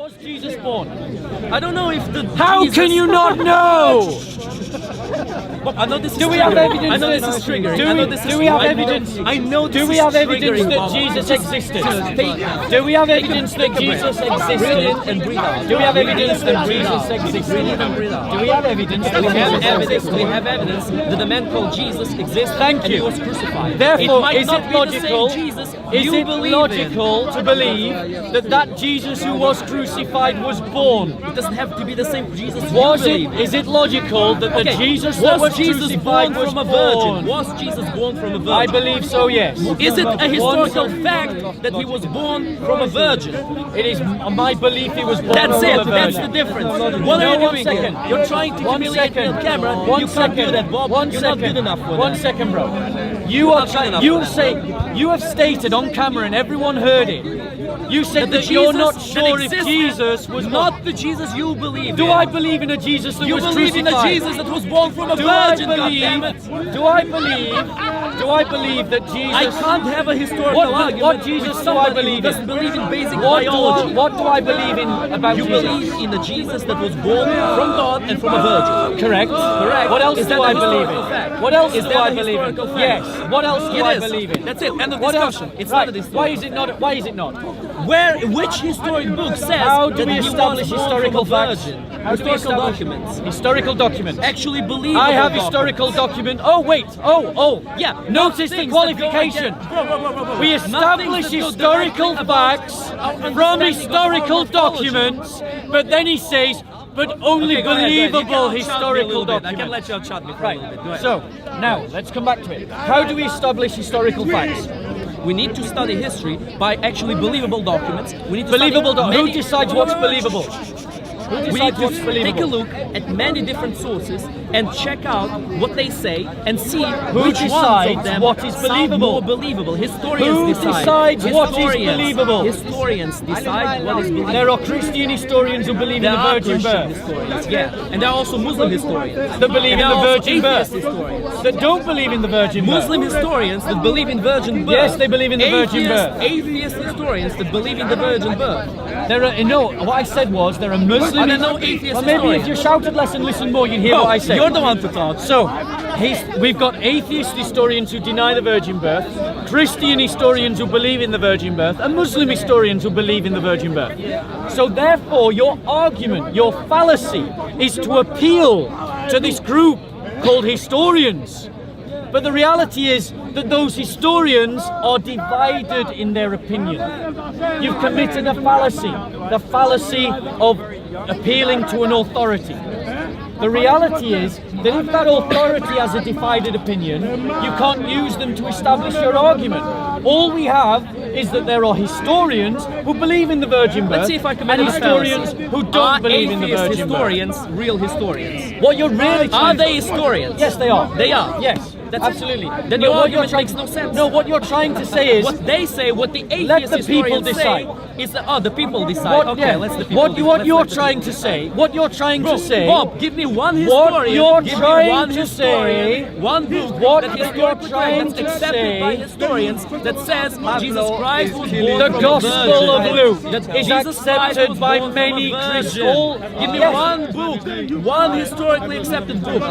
Was Jesus born? I don't know if the. How Jesus... can you not know? I know this is Do we have triggering. evidence? I know this is triggering. Do we have evidence? I know this Do we is have evidence triggering, that Bob. Jesus existed? Take- Do we have evidence that Jesus Breathe in existed? and breathe out. Do we have evidence that Breathe Jesus out. existed? Breathe in and breathe out. Do we have evidence that We have Jesus evidence. existed? We have evidence that the man called Jesus exists. Thank and you. he was crucified. Therefore, might is not it be the logical? same Jesus Is you it believe logical in. to believe that Jesus who was crucified was born? It doesn't have to be the same Jesus Was you it? believe in. Is it logical that the Okay, Jesus that was Jesus crucified born was from a born? virgin? Was Jesus born from a virgin? I believe so. Yes. Is it a historical fact that he was born from a virgin? It is my belief he was born That's from it. a That's virgin. the difference. What are you One doing second. here? You're trying to One humiliate me second. on camera. One You can't do second. that, Bob. One You're second. not good enough for One that. second, bro. You are not good trying. enough You for have that. say. You have stated on camera, and everyone heard it. You said The that you're Jesus not that sure if existed Jesus was not the Jesus you believe Do in. I believe in a Jesus that You was believe in crucified? a Jesus that was born from a Do I virgin, goddammit. believe? Do I believe? Do I believe that Jesus? I can't have a historical argument what Jesus with do I somebody believe who doesn't in? believe in basic What biology. do I believe in about You Jesus? believe in a Jesus that was born from God and from a virgin. Correct. Correct. What else Is do that a I believe historical in? fact? What else Is do that I a believe in? historical fact? Yes. What else do It I is. believe in? That's it. End of What discussion. else? It's right. not a Why is it not? Why is it not? Which historic book says How do that we he establish was born historical from a facts? virgin? How do we Historical establish documents. Historical documents. Actually believable I have documents. historical document. Oh wait. Oh. Yeah. Notice the things that qualification. go against- Bro. We Not establish things that go historical directly about facts our from understanding of historical our mythology. documents, but then he says, but only Okay, go ahead, go ahead. You believable can outshut me a historical little bit. I documents. can let you outshut me for a Right. little bit. Go ahead. So now let's come back to it. How do we establish historical facts? We need to study history by actually believable documents. We need to Believable study Who many- decides what's believable? Who We need decides to what's believable? take a look at many different sources and check out what they say and see Who which ones decides of them what is sound believable? more believable. Historians Who decide. decides what is Historians- believable? Historians decide what is believable. There are Christian historians who believe There in the are virgin Christian birth. historians, yeah, and there are also Muslim historians That believe And in there the are also virgin atheist birth. historians. That don't believe in the virgin birth. Muslim historians that believe in virgin birth. Yes, they believe in the virgin birth. Atheist historians that believe in the virgin birth. There are no. What I said was there are Muslim. Are there no atheist Well, maybe if historians? you shouted less and listened more, you'd hear No, what I said. you're the one to talk. So, we've got atheist historians who deny the virgin birth, Christian historians who believe in the virgin birth, and Muslim historians who believe in the virgin birth. So therefore, your argument, your fallacy, is to appeal to this group called historians. But the reality is that those historians are divided in their opinion. You've committed a fallacy, the fallacy of appealing to an authority. The reality is that if that authority has a divided opinion, you can't use them to establish your argument. All we have is that there are historians who believe in the virgin birth Let's see if I can and make a historians who don't believe in the atheist virgin birth. historians real historians? What you're really Are trying they historians? Yes, they are. They are. Yes, That's absolutely. Then But your what you're argument trying- makes no sense. No, what you're trying to say is What they say, what the Let atheist the people historians decide. say is that, the people decide. what, Okay, yeah, let's the people what let's you're let the trying people to say. What you're trying Bro, to say. Bob, give me one What historian. you're give trying me one to historian, say- one book what that you're historically trying that's to accepted by say- historians that says Jesus Christ was born The from Gospel a virgin. of Luke That is Jesus Christ accepted was by born from many a virgin. Christians. Give me Yes. one book, one historically accepted book,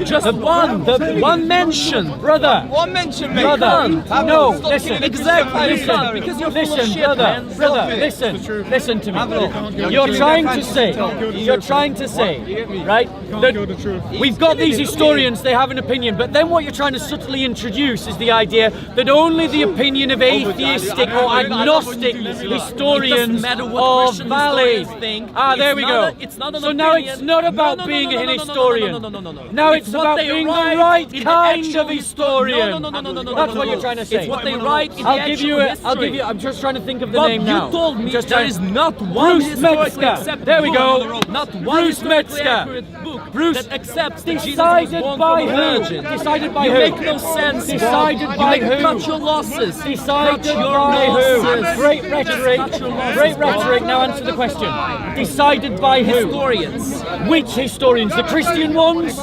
just one mention. Brother, One mention, mate. brother, can't. no, Stop listen, killing Exactly, you listen, can't, because you're full of listen, shit, brother, man. brother, Stop it. listen to me. You're trying to say, right, that we've got these historians, they have an opinion, but then what you're trying to subtly introduce is the idea that only the opinion of atheistic or agnostic historians matter what are Christian valid. historians think. There It's we not go. a- it's not an So now opinion. it's not about No, being no, an no, historian. no. Now it's what about they being the write right in the kind actual of historian. No. That's what you're trying to say. It's what they write in the I'll give you. actual I'll give history. you. I'm just trying to think of the But name you now. told me Just there trying- is not one Bruce historically Metzger. accepted There we book, go. not one Bruce historically Metzger. accurate book Bruce that accepts that Jesus was Decided born by from a who? virgin. Decided by you who? make no sense. Decided Bob. by you who? Cut your losses. Decided Cut your by losses. who? Great rhetoric. Cut your losses, Great Bob. rhetoric. Now answer the question. Decided by who? Historians. Which historians? The Christian ones?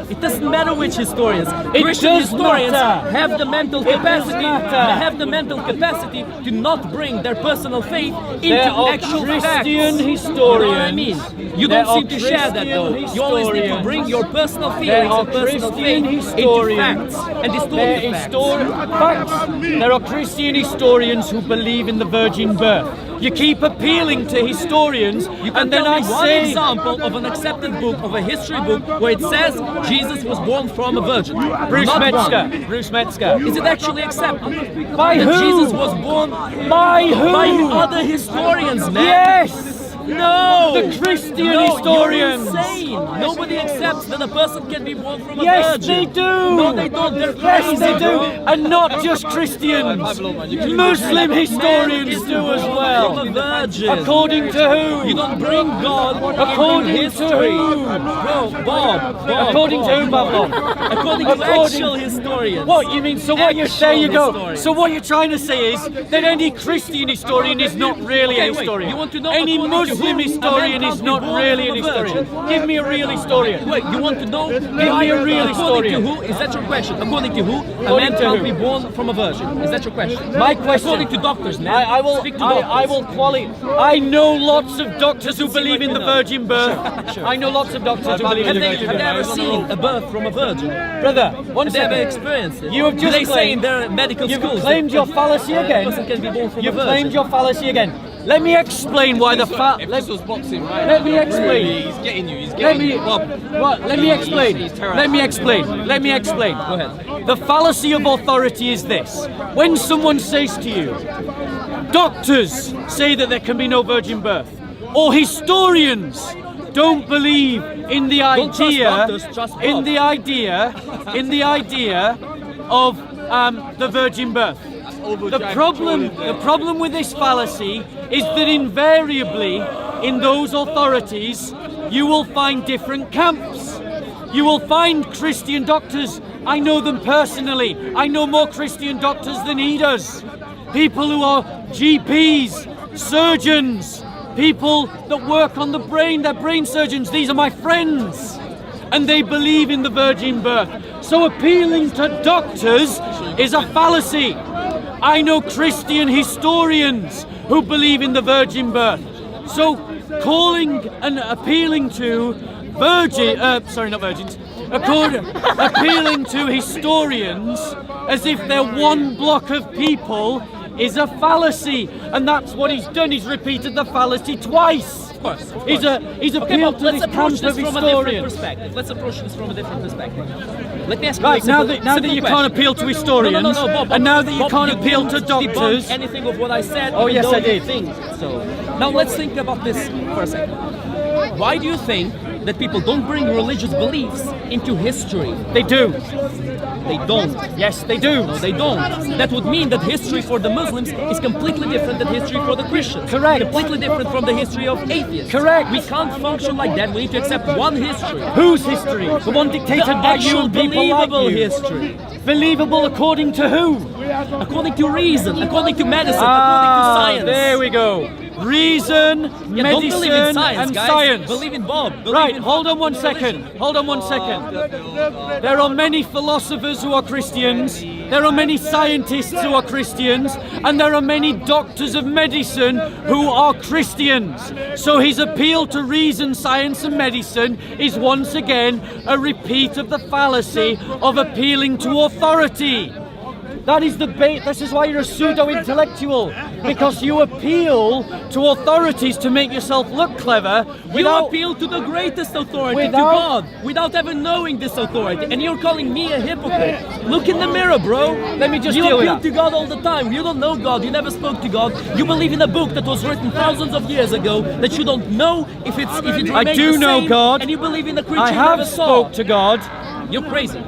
It doesn't matter which historians. It Christian does historians matter. have the mental It does capacity. matter. They have the mental capacity to not bring their personal faith into There are actual Christian facts. historians. You know what I mean? You There don't seem are to share that though. Christian You always need to historians. bring your personal There feelings are and personal Christian faith into historians. facts and There distorted facts. There are Christian historians who believe in the virgin birth. You keep appealing to historians, You can and then tell I me one say, example of an accepted book, of a history book, where it says Jesus was born from a virgin. Bruce Not Metzger. one. Bruce Metzger. Is it actually accepted? By that who? Jesus was born By who? by other historians, man. Yes. No! The Christian no, historians. You're insane! Nobody accepts that a person can be born from a Yes, virgin. they do. No, they don't. They're Yes, crazy, they do, bro. and not just Christians. Muslim historians do as From a well. virgin. According to who? You don't bring God According into to history. who? Bro, Bob. According to who, Pavlov? According to actual historians. What you mean? So what you're there you go. historians. So what you're trying to say is that any Christian historian is not really Okay, a wait, historian. you want to know Any according to Muslim who a historian man is can't be not born really from an a virgin? historian. Give me a real historian. Wait, you want to know? Give me a real According to historian. who? Is that your question? According to who? A According man to can't who? be born from a virgin. Is that your question? My question. According to doctors, man. I will. Speak to doctors. I will I know lots of doctors who believe in the virgin birth. Sure. I know lots of doctors who believe in Have the they, virgin have they ever birth. seen a birth from a virgin? Brother, one Have they ever second. experienced it? You have Do just they say in claimed- their medical You've schools claimed that your fallacy a again. person can be born from You've a virgin? claimed your fallacy again. Let me explain why the If this was boxing, right? let me now, explain. He's getting you. He's Let getting me you. Bob. let me explain. He's terrible. Let me explain. Let me explain. Go ahead. The fallacy of authority is this: when someone says to you, doctors say that there can be no virgin birth, or historians don't believe in the Don't trust idea, doctors, trust in Bob. the idea of the virgin birth. The problem with this fallacy is that invariably in those authorities you will find different camps. You will find Christian doctors. I know them personally. I know more Christian doctors than he does. People who are GPs, surgeons, people that work on the brain, they're brain surgeons. These are my friends. And they believe in the virgin birth. So appealing to doctors is a fallacy. I know Christian historians who believe in the virgin birth. So calling and appealing to appealing to historians as if they're one block of people is a fallacy, and that's what he's done. He's repeated the fallacy twice. Of course. He's Okay, appealed but to let's this approach camp this of from a different historians. perspective. Let's approach this from a different perspective. Let me ask you Right, a now simple, that simple you question. can't appeal to historians, No, Bob, and now that you Bob, can't appeal to didn't doctors, debunk anything of what I said. Oh, even yes, though I you did. Think so. Now let's think about this for a second. Why do you think that people don't bring religious beliefs into history? they do. They don't. Yes, they do. No, they don't. That would mean that history for the Muslims is completely different than history for the Christians. Correct. Completely different from the history of atheists. Correct. We can't function like that. We need to accept one history. Whose history? The one dictated The by you actual and people like believable you. history. Believable according to who? According to reason, according to medicine, according to science. There we go. Reason, Yeah, don't medicine, believe in science, and guys. science. Believe in Bob. Believe Right, in hold on one religion. second. Hold on one second. There are many philosophers who are Christians. There are many scientists who are Christians. And there are many doctors of medicine who are Christians. So his appeal to reason, science and medicine is once again a repeat of the fallacy of appealing to authority. That is the this is why you're a pseudo-intellectual, because you appeal to authorities to make yourself look clever You without appeal to the greatest authority, to Without- God, without ever knowing this authority. And you're calling me a hypocrite. Look in the mirror, bro. Let me just You deal with appeal that. to God all the time. You don't know God. You never spoke to God. You believe in a book that was written thousands of years ago that you don't know if it I remains do the know same, God. And you believe in a creature I you have never saw. spoke to God. You're crazy.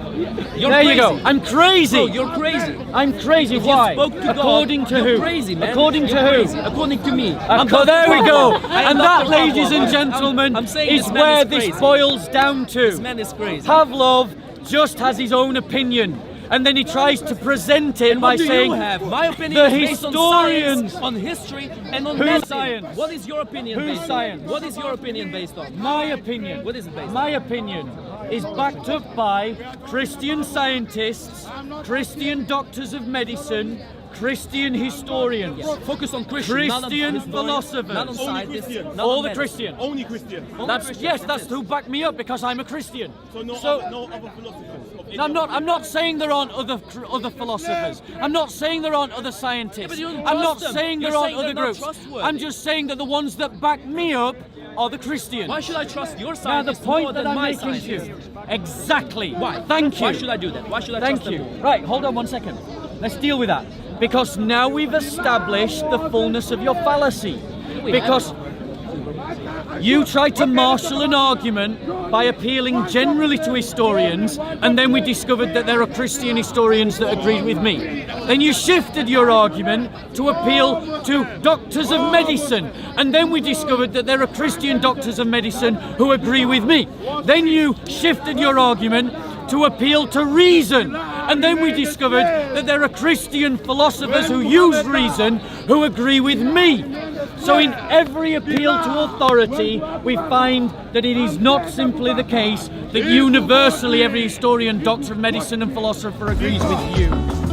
You're There crazy. you go. I'm crazy. Bro, you're crazy. I'm crazy. If Why? you spoke to God, According to you're who? crazy, man. According to You're who? crazy. According to me. There we go. And that, Dr. ladies Pavlov. and gentlemen, I'm saying is this man where is this crazy. boils down This to. man is crazy. Pavlov just has his own opinion, and then he tries to present it And by what do saying, you have? My opinion the is based historians- on science, on history, and on Whose medicine. science? What is your opinion Whose based science? on? What is your opinion based on? my opinion. What is it based on? My opinion is backed up by Christian scientists, Christian doctors of medicine, Christian historians, Focus on Christian philosophers. philosophers. Not on scientists. Christian. not All on the medicine. Christian. Only Christian. That's who back me up because I'm a Christian. So no, So- other, no other philosophers. Of any I'm not saying there aren't other philosophers. I'm not saying there aren't other scientists. but you don't I'm not trust them. saying there You're aren't saying other they're not groups. trustworthy. I'm just saying that the ones that back me up are the Christians. Why should I trust your Now the scientists more point than that I'm my making to scientists? you. Exactly. Why? Thank you. Why should I do that? Why should I Thank trust you. them more? Right, hold on one second. Let's deal with that. Because now we've established the fullness of your fallacy. Because you tried to marshal an argument by appealing generally to historians, and then we discovered that there are Christian historians that agreed with me. Then you shifted your argument to appeal to doctors of medicine, and then we discovered that there are Christian doctors of medicine who agree with me. Then you shifted your argument to appeal to reason, and then we discovered that there are Christian philosophers who use reason who agree with me. So in every appeal to authority, we find that it is not simply the case that universally every historian, doctor of medicine and philosopher agrees with you.